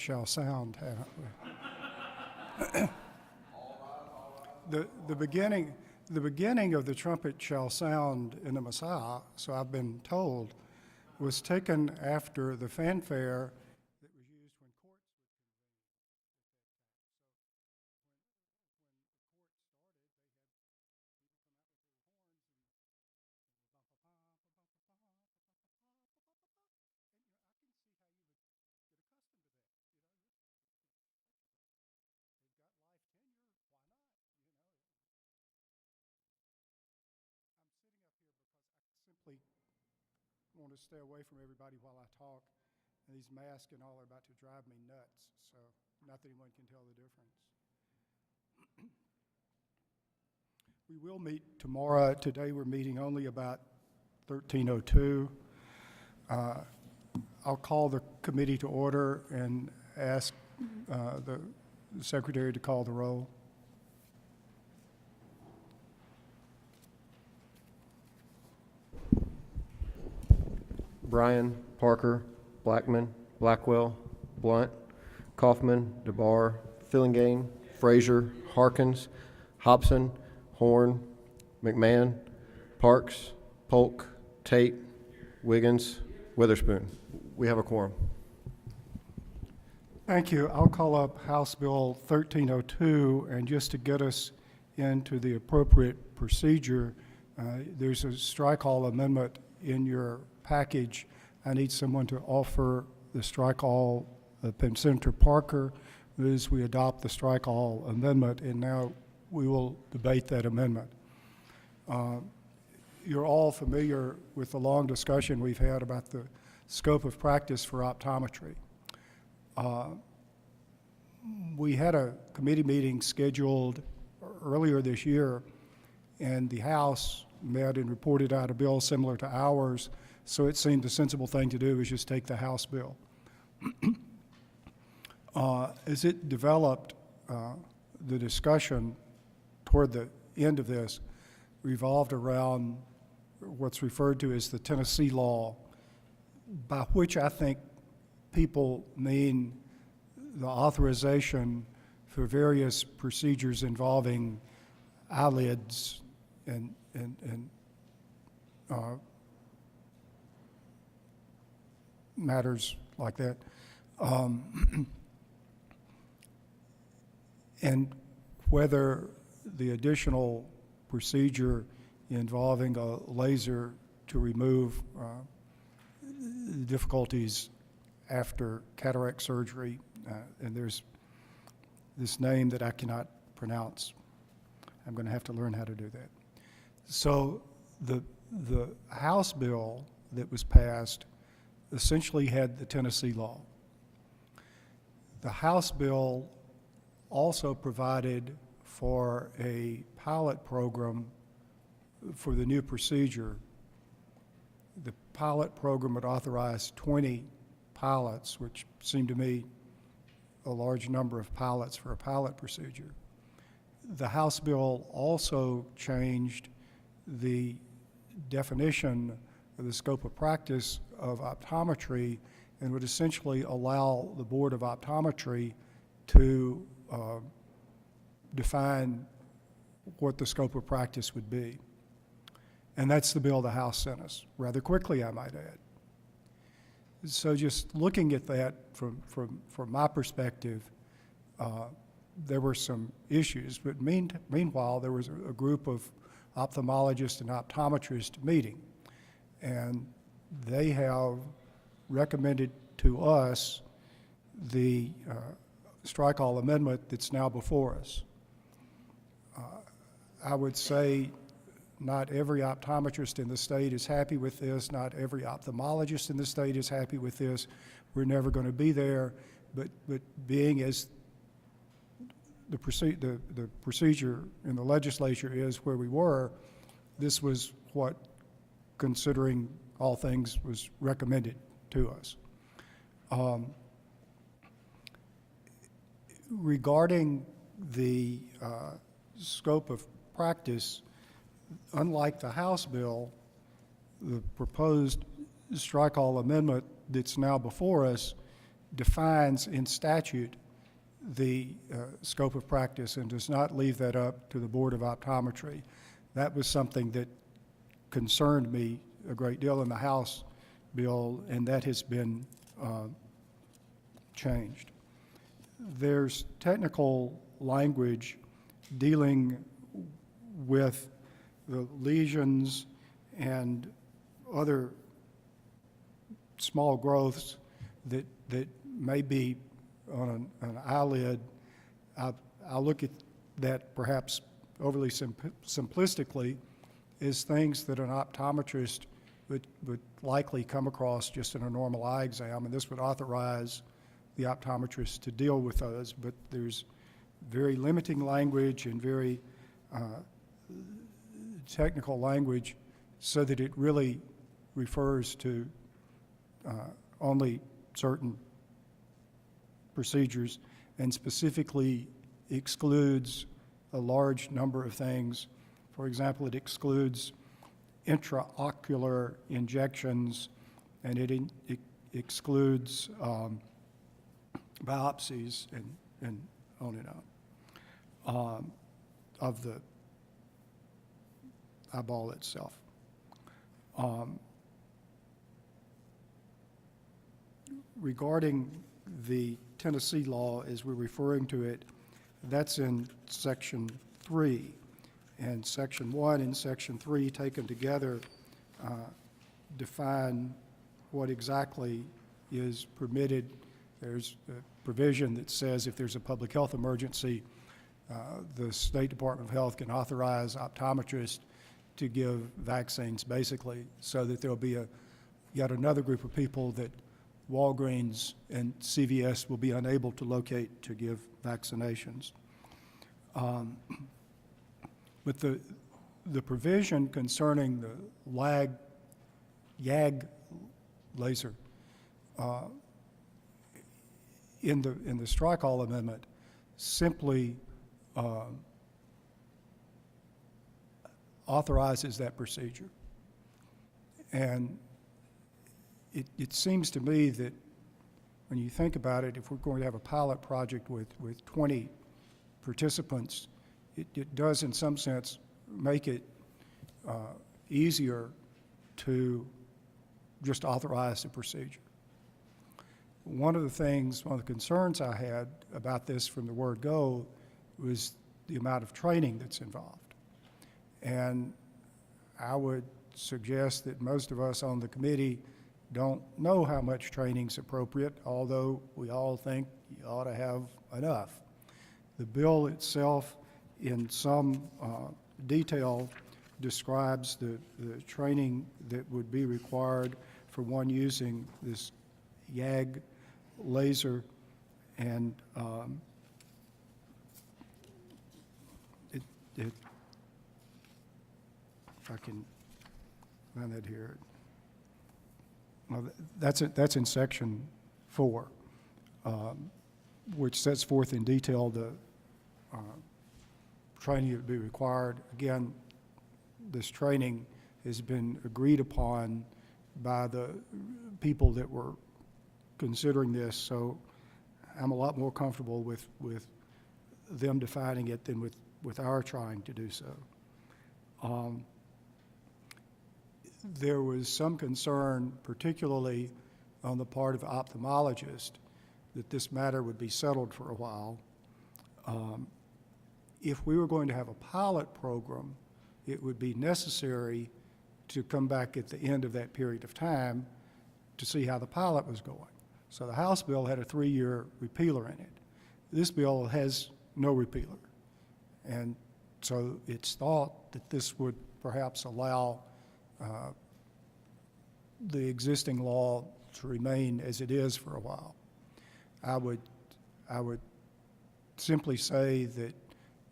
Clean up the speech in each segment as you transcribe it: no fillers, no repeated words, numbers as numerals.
shall sound, haven't we? The beginning of the trumpet shall sound in the Messiah, so I've been told, was taken after the fanfare that was used when courts would convene. I want to stay away from everybody while I talk, and these masks and all are about to drive me nuts, so not that anyone can tell the difference. We will meet tomorrow. Today we're meeting only about 13:02. I'll call the committee to order and ask the secretary to call the roll. Bryan, Parker, Blackman, Blackwell, Blunt, Kaufman, DeBar, Fillingane, Frazier, Harkins, Hobson, Horn, McMahon, Parks, Polk, Tate, Wiggins, Witherspoon. We have a quorum. Thank you. I'll call up House Bill 1302, and just to get us into the appropriate procedure, there's a strike-all amendment in your package. I need someone to offer the strike-all. Senator Parker moves we adopt the strike-all amendment, and now we will debate that amendment. You're all familiar with the long discussion we've had about the scope of practice for optometry. We had a committee meeting scheduled earlier this year, and the House met and reported out a bill similar to ours, so it seemed the sensible thing to do was just take the House bill. As it developed, the discussion toward the end of this revolved around what's referred to as the Tennessee law, by which I think people mean the authorization for various procedures involving eyelids and matters like that. And whether the additional procedure involving a laser to remove difficulties after cataract surgery, and there's this name that I cannot pronounce. I'm going to have to learn how to do that. So the House bill that was passed essentially had the Tennessee law. The House bill also provided for a pilot program for the new procedure. The pilot program would authorize 20 pilots, which seemed to me a large number of pilots for a pilot procedure. The House bill also changed the definition of the scope of practice of optometry and would essentially allow the Board of Optometry to define what the scope of practice would be. And that's the bill the House sent us, rather quickly, I might add. So just looking at that from my perspective, there were some issues, but meanwhile, there was a group of ophthalmologists and optometrists meeting, and they have recommended to us the strike-all amendment that's now before us. I would say not every optometrist in the state is happy with this. Not every ophthalmologist in the state is happy with this. We're never going to be there, but being as the procedure in the legislature is where we were, this was what, considering all things, was recommended to us. Regarding the scope of practice, unlike the House bill, the proposed strike-all amendment that's now before us defines in statute the scope of practice and does not leave that up to the Board of Optometry. That was something that concerned me a great deal in the House bill, and that has been changed. There's technical language dealing with the lesions and other small growths that may be on an eyelid. I'll look at that perhaps overly simplistically as things that an optometrist would likely come across just in a normal eye exam, and this would authorize the optometrist to deal with those, but there's very limiting language and very technical language so that it really refers to only certain procedures and specifically excludes a large number of things. For example, it excludes intraocular injections, and it excludes biopsies and on and on of the eyeball itself. Regarding the Tennessee law, as we're referring to it, that's in Section 3. And Section 1 and Section 3 taken together define what exactly is permitted. There's a provision that says if there's a public health emergency, the State Department of Health can authorize optometrists to give vaccines, basically, so that there'll be yet another group of people that Walgreens and CVS will be unable to locate to give vaccinations. But the provision concerning the YAG laser in the strike-all amendment simply authorizes that procedure. And it seems to me that when you think about it, if we're going to have a pilot project with 20 participants, it does in some sense make it easier to just authorize the procedure. One of the concerns I had about this from the word go was the amount of training that's involved. And I would suggest that most of us on the committee don't know how much training's appropriate, although we all think you ought to have enough. The bill itself, in some detail, describes the training that would be required for one using this YAG laser, and if I can find that here. Well, that's in Section 4, which sets forth in detail the training that would be required. Again, this training has been agreed upon by the people that were considering this, so I'm a lot more comfortable with them defining it than with our trying to do so. There was some concern, particularly on the part of ophthalmologists, that this matter would be settled for a while. If we were going to have a pilot program, it would be necessary to come back at the end of that period of time to see how the pilot was going. So the House bill had a 3-year repealer in it. This bill has no repealer. And so it's thought that this would perhaps allow the existing law to remain as it is for a while. I would simply say that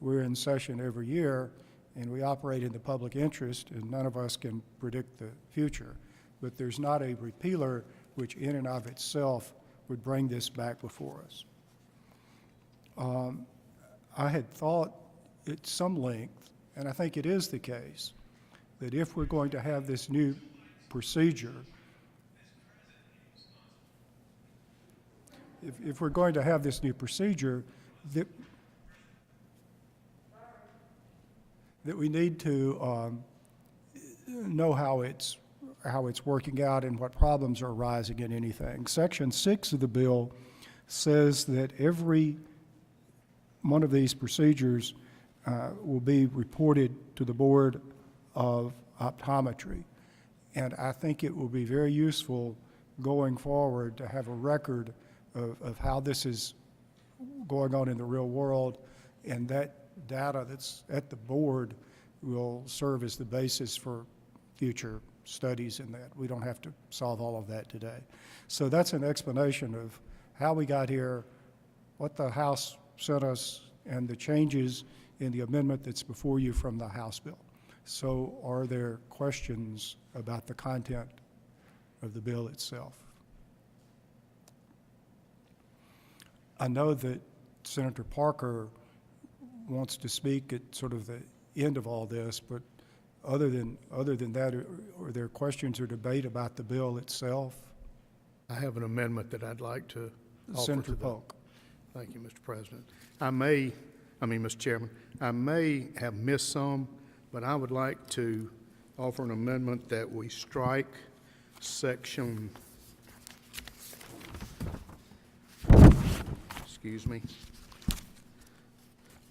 we're in session every year and we operate in the public interest, and none of us can predict the future. But there's not a repealer which in and of itself would bring this back before us. I had thought at some length, and I think it is the case, that if we're going to have this new procedure, if we're going to have this new procedure, that we need to know how it's working out and what problems are arising in anything. Section 6 of the bill says that every one of these procedures will be reported to the Board of Optometry. And I think it will be very useful going forward to have a record of how this is going on in the real world, and that data that's at the board will serve as the basis for future studies in that. We don't have to solve all of that today. So that's an explanation of how we got here, what the House sent us, and the changes in the amendment that's before you from the House bill. So are there questions about the content of the bill itself? I know that Senator Parker wants to speak at sort of the end of all this, but other than that, are there questions or debate about the bill itself? I have an amendment that I'd like to offer Senator to the- Polk. Thank you, Mr. President. Mr. Chairman, I may have missed some, but I would like to offer an amendment that we strike section,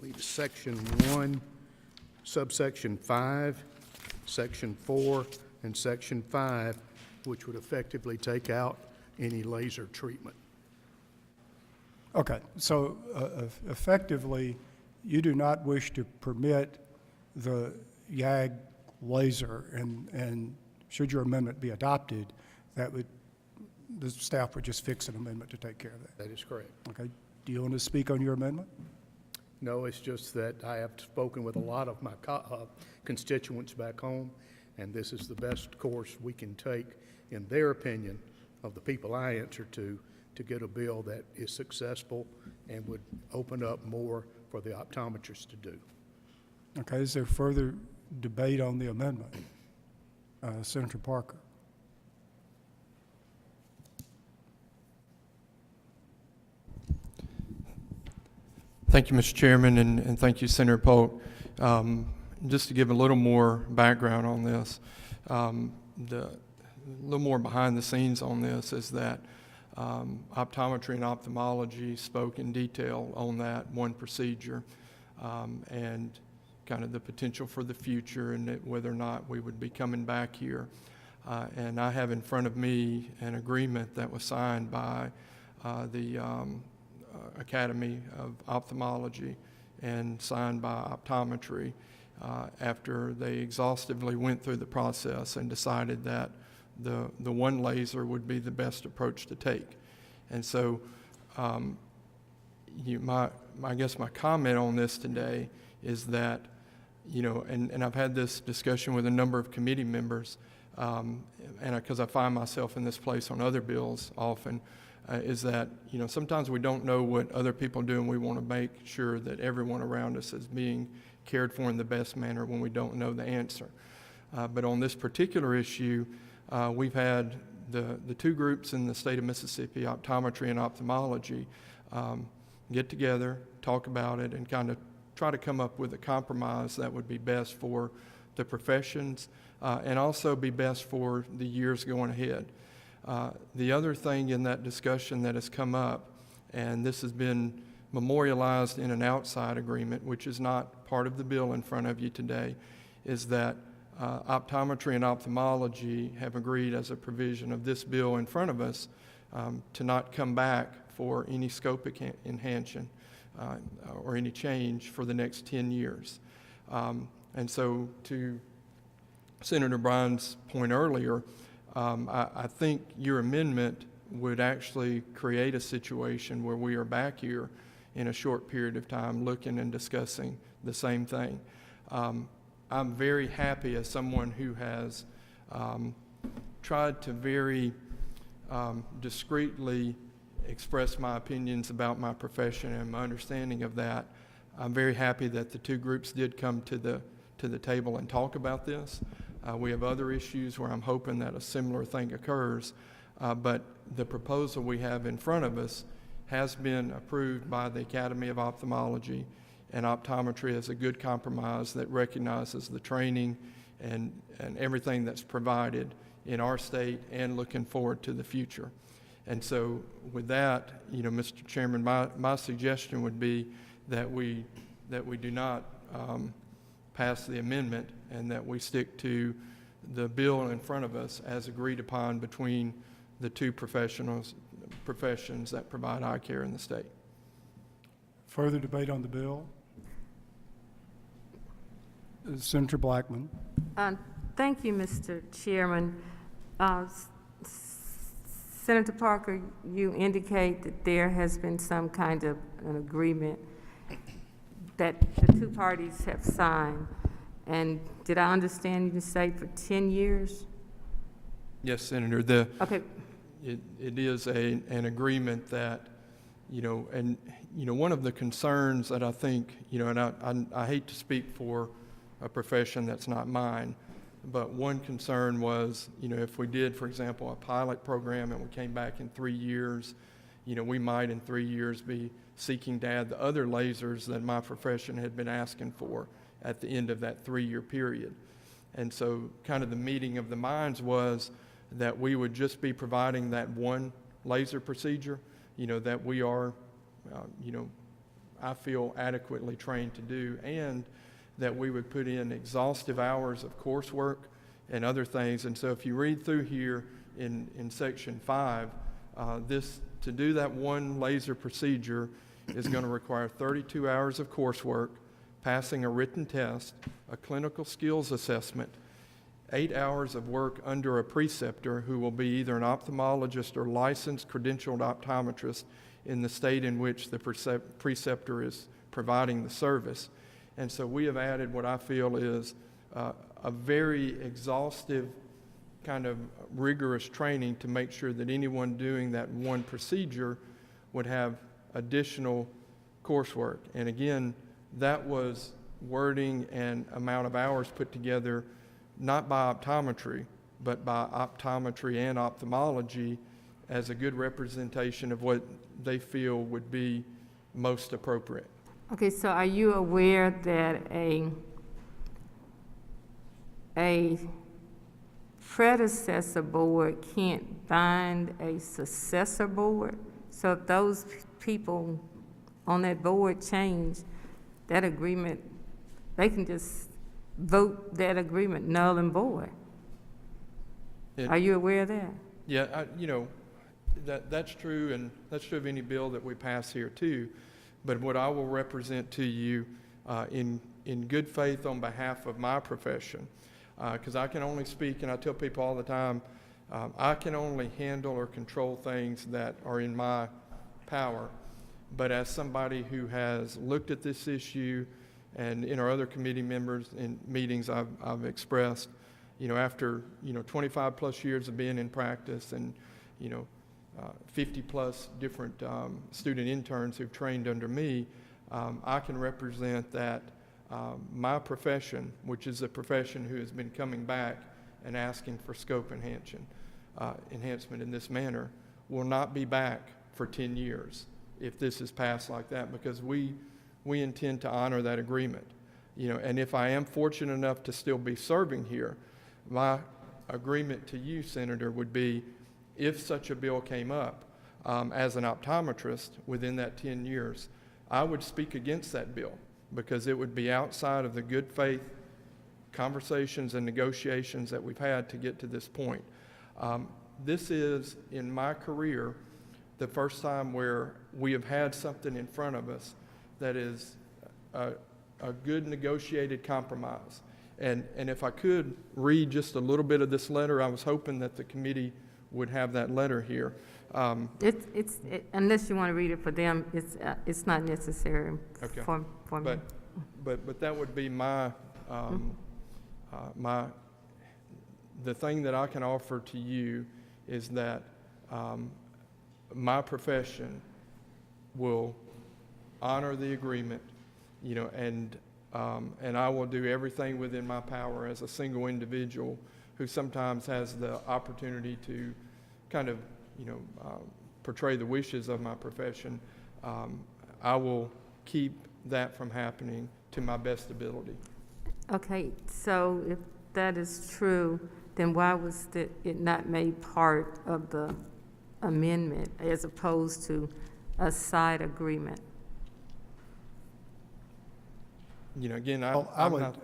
leave section 1, subsection 5, section 4, and section 5, which would effectively take out any laser treatment. Okay, so effectively, you do not wish to permit the YAG laser, and should your amendment be adopted, the staff would just fix an amendment to take care of that. That is correct. Okay, do you want to speak on your amendment? No, it's just that I have spoken with a lot of my constituents back home, and this is the best course we can take, in their opinion, of the people I answer to get a bill that is successful and would open up more for the optometrists to do. Okay, is there further debate on the amendment? Senator Parker. Thank you, Mr. Chairman, and thank you, Senator Polk. Just to give a little more background on this, a little more behind the scenes on this is that optometry and ophthalmology spoke in detail on that one procedure and kind of the potential for the future and whether or not we would be coming back here. And I have in front of me an agreement that was signed by the Academy of Ophthalmology and signed by optometry after they exhaustively went through the process and decided that the one laser would be the best approach to take. And so I guess my comment on this today is that, and I've had this discussion with a number of committee members, and because I find myself in this place on other bills often, is that, sometimes we don't know what other people do, and we want to make sure that everyone around us is being cared for in the best manner when we don't know the answer. But on this particular issue, we've had the two groups in the state of Mississippi, optometry and ophthalmology, get together, talk about it, and kind of try to come up with a compromise that would be best for the professions and also be best for the years going ahead. The other thing in that discussion that has come up, and this has been memorialized in an outside agreement, which is not part of the bill in front of you today, is that optometry and ophthalmology have agreed as a provision of this bill in front of us to not come back for any scope enhancement or any change for the next 10 years. And so to Senator Bryan's point earlier, I think your amendment would actually create a situation where we are back here in a short period of time looking and discussing the same thing. I'm very happy as someone who has tried to very discreetly express my opinions about my profession and my understanding of that. I'm very happy that the two groups did come to the table and talk about this. We have other issues where I'm hoping that a similar thing occurs, but the proposal we have in front of us has been approved by the Academy of Ophthalmology and Optometry as a good compromise that recognizes the training and everything that's provided in our state and looking forward to the future. And so with that, Mr. Chairman, my suggestion would be that we do not pass the amendment and that we stick to the bill in front of us as agreed upon between the two professions that provide eye care in the state. Further debate on the bill? Senator Blackman. Thank you, Mr. Chairman. Senator Parker, you indicate that there has been some kind of an agreement that the two parties have signed. And did I understand you to say for 10 years? Yes, Senator. Okay. It is an agreement that, one of the concerns that I think, and I hate to speak for a profession that's not mine, but one concern was, if we did, for example, a pilot program and we came back in 3 years, we might in 3 years be seeking to add the other lasers that my profession had been asking for at the end of that 3-year period. And so kind of the meeting of the minds was that we would just be providing that one laser procedure, that we are, I feel adequately trained to do, and that we would put in exhaustive hours of coursework and other things. And so if you read through here in Section 5, to do that one laser procedure is going to require 32 hours of coursework, passing a written test, a clinical skills assessment, 8 hours of work under a preceptor who will be either an ophthalmologist or licensed credentialed optometrist in the state in which the preceptor is providing the service. And so we have added what I feel is a very exhaustive kind of rigorous training to make sure that anyone doing that one procedure would have additional coursework. And again, that was wording and amount of hours put together not by optometry, but by optometry and ophthalmology as a good representation of what they feel would be most appropriate. Okay, so are you aware that a predecessor board can't bind a successor board? So if those people on that board change that agreement, they can just vote that agreement null and void. Are you aware of that? Yeah, that's true, and that's true of any bill that we pass here too. But what I will represent to you in good faith on behalf of my profession, because I can only speak, and I tell people all the time, I can only handle or control things that are in my power. But as somebody who has looked at this issue, and in our other committee members in meetings I've expressed, after 25 plus years of being in practice and 50 plus different student interns who've trained under me, I can represent that my profession, which is a profession who has been coming back and asking for scope enhancement in this manner, will not be back for 10 years if this is passed like that, because we intend to honor that agreement. And if I am fortunate enough to still be serving here, my agreement to you, Senator, would be if such a bill came up as an optometrist within that 10 years, I would speak against that bill because it would be outside of the good faith conversations and negotiations that we've had to get to this point. This is, in my career, the first time where we have had something in front of us that is a good negotiated compromise. And if I could read just a little bit of this letter, I was hoping that the committee would have that letter here. Unless you want to read it for them, it's not necessary Okay. for me. But that would be my the thing that I can offer to you is that my profession will honor the agreement, and I will do everything within my power as a single individual who sometimes has the opportunity to kind of, portray the wishes of my profession, I will keep that from happening to my best ability. Okay, so if that is true, then why was it not made part of the amendment as opposed to a side agreement? You know, again, Well, I'm not,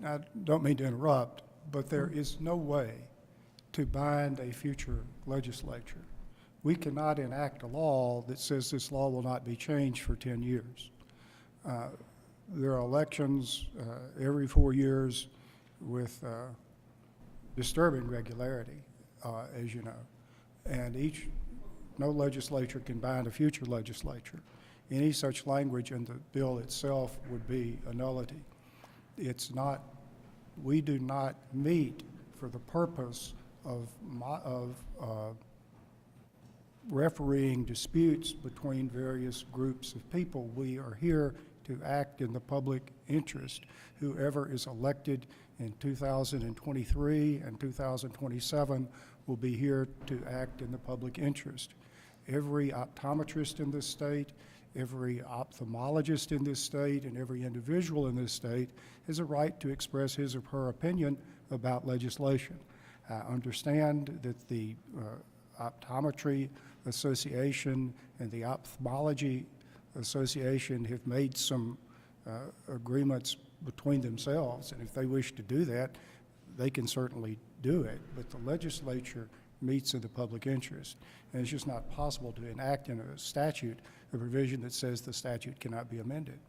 I don't mean to interrupt, but there is no way to bind a future legislature. We cannot enact a law that says this law will not be changed for 10 years. There are elections every 4 years with disturbing regularity, as you know. And no legislature can bind a future legislature. Any such language in the bill itself would be a nullity. We do not meet for the purpose of refereeing disputes between various groups of people. We are here to act in the public interest. Whoever is elected in 2023 and 2027 will be here to act in the public interest. Every optometrist in this state, every ophthalmologist in this state, and every individual in this state has a right to express his or her opinion about legislation. I understand that the Optometry Association and the Ophthalmology Association have made some agreements between themselves, and if they wish to do that, they can certainly do it, but the legislature meets in the public interest. And it's just not possible to enact in a statute a provision that says the statute cannot be amended.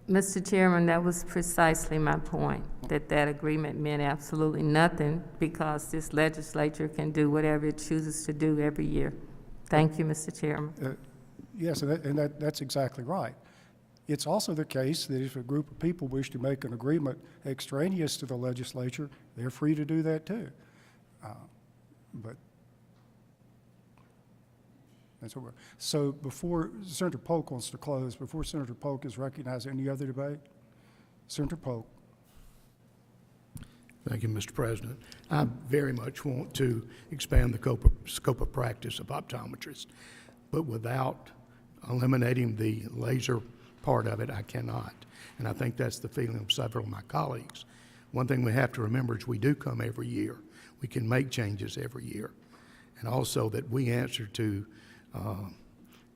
Mr. Chairman, that was precisely my point, that agreement meant absolutely nothing because this legislature can do whatever it chooses to do every year. Thank you, Mr. Chairman. Yes, and that's exactly right. It's also the case that if a group of people wish to make an agreement extraneous to the legislature, they're free to do that too. But that's what so before Senator Polk wants to close, before Senator Polk is recognized, any other debate? Senator Polk. Thank you, Mr. President. I very much want to expand the scope of practice of optometrists, but without eliminating the laser part of it, I cannot. And I think that's the feeling of several of my colleagues. One thing we have to remember is we do come every year. We can make changes every year. And also that we answer to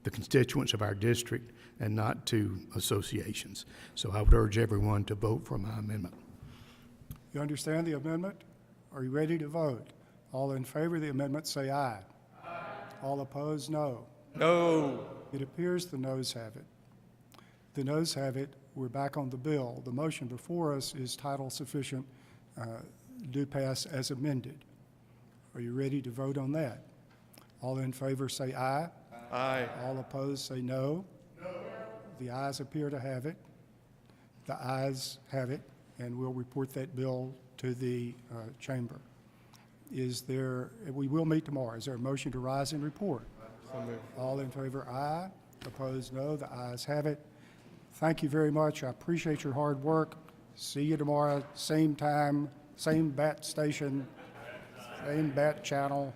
the constituents of our district and not to associations. So I would urge everyone to vote for my amendment. You understand the amendment? Are you ready to vote? All in favor of the amendment say aye. Aye. All opposed, no. no. It appears the noes have it. The noes have it. We're back on the bill. The motion before us is title sufficient, do pass as amended. Are you ready to vote on that? All in favor say aye. Aye. All opposed say no. No. The ayes appear to have it. The ayes have it, and we'll report that bill to the chamber. We will meet tomorrow. Is there a motion to rise and report? So moved. All in favor, aye. Opposed, no. The ayes have it. Thank you very much. I appreciate your hard work. See you tomorrow, same time, same bat station, same bat channel.